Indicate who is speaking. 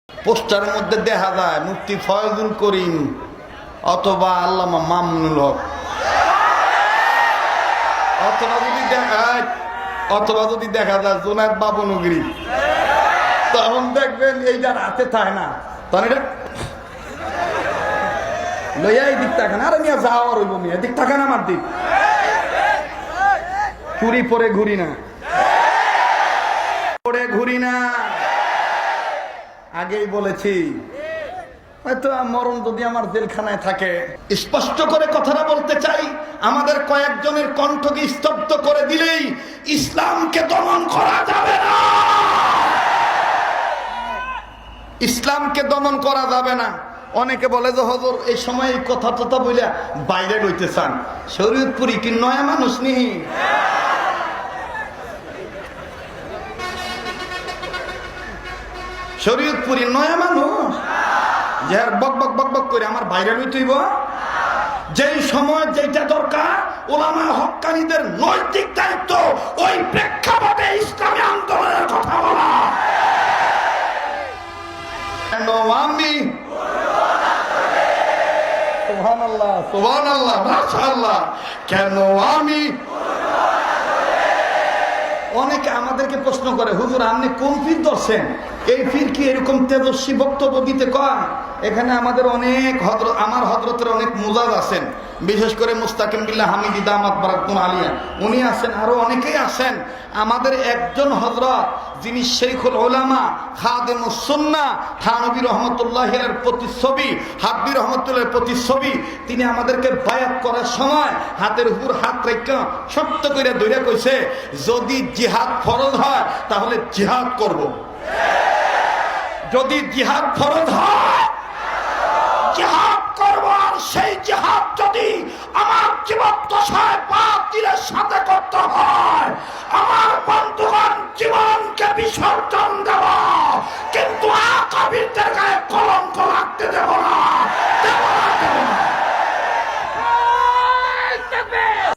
Speaker 1: পোস্টারের মধ্যে দেখা যায় মুফতি ফয়জুল করিম অথবা আল্লামা মামুনুল হক, অথবা যদি দেখা যায় জোনায়েদ বাবনগরী, তখন দেখবেন এইটা হাতে থাকে না, তখন এটা লইয়া এই দিক থাকে না। আরে মিয়া যাওয়া রইব মিয়া, দিক থাকে না আমার দিক, চুরি পরে ঘুরি না, পরে ঘুরি না। আগেই বলেছি, হয়তো মরণ যদি আমার জেলখানায় থাকে। স্পষ্ট করে কথাটা বলতে চাই, আমাদের কয়েকজনের কণ্ঠকে স্তব্ধ করে দিলেই ইসলামকে দমন করা যাবে না, ইসলামকে দমন করা যাবে না। অনেকে বলে যে হুজুর এই সময় এই কথা টথা বইলা বাইরে লইতে চান, শরীয়তপুরি কি নয়া মানুষ নি? শরীয়তপুরি নয়া মানুষ যে বক বক বক বক করে আমার বাইরে লইতেইব? যেই সময় যেটা দরকার উলামা হক্কানীদের নৈতিক দায়িত্ব, ওই প্রেক্ষাপটে ইসলামী আন্দোলনের কথা বলা। কেন আমি সুবহানাল্লাহ সুবহানাল্লাহ মাশাআল্লাহ, কেন আমি? অনেকে আমাদেরকে প্রশ্ন করে, হুজুর আপনি কোন পীর ধরছেন? এই পীর কি এরকম তেজস্বী বক্তব্য দিতে কয়? এখানে আমাদের অনেক আমার হযরতের অনেক মুজাজ আছেন, বিশেষ করে মুস্তাকিম বিল্লাহ হামিদি দামাত বারাকাতুহু আলিয়া, উনি আছেন, আরো অনেকেই আছেন। আমাদের একজন হযরত যিনি শেখুল উলামা খাদেমুস সুন্নাহ থানভী রহমাতুল্লাহির প্রতিচ্ছবি, হাব্বি রহমাতুল্লাহির প্রতিচ্ছবি, তিনি আমাদেরকে বায়াত করার সময় হাতের উপর হাত রেখে শক্ত করে ধরে কইছে, যদি জিহাদ ফরজ হয় তাহলে জিহাদ করব। যদি জিহাদ ফরজ হয় জিহাদ করব, আর সেই জিহাদ যদি আমার জীবদ্দশায় বাতিলের সাথে করতে হয়, আমার বন্ধুগণ জীবনকে বিসর্জন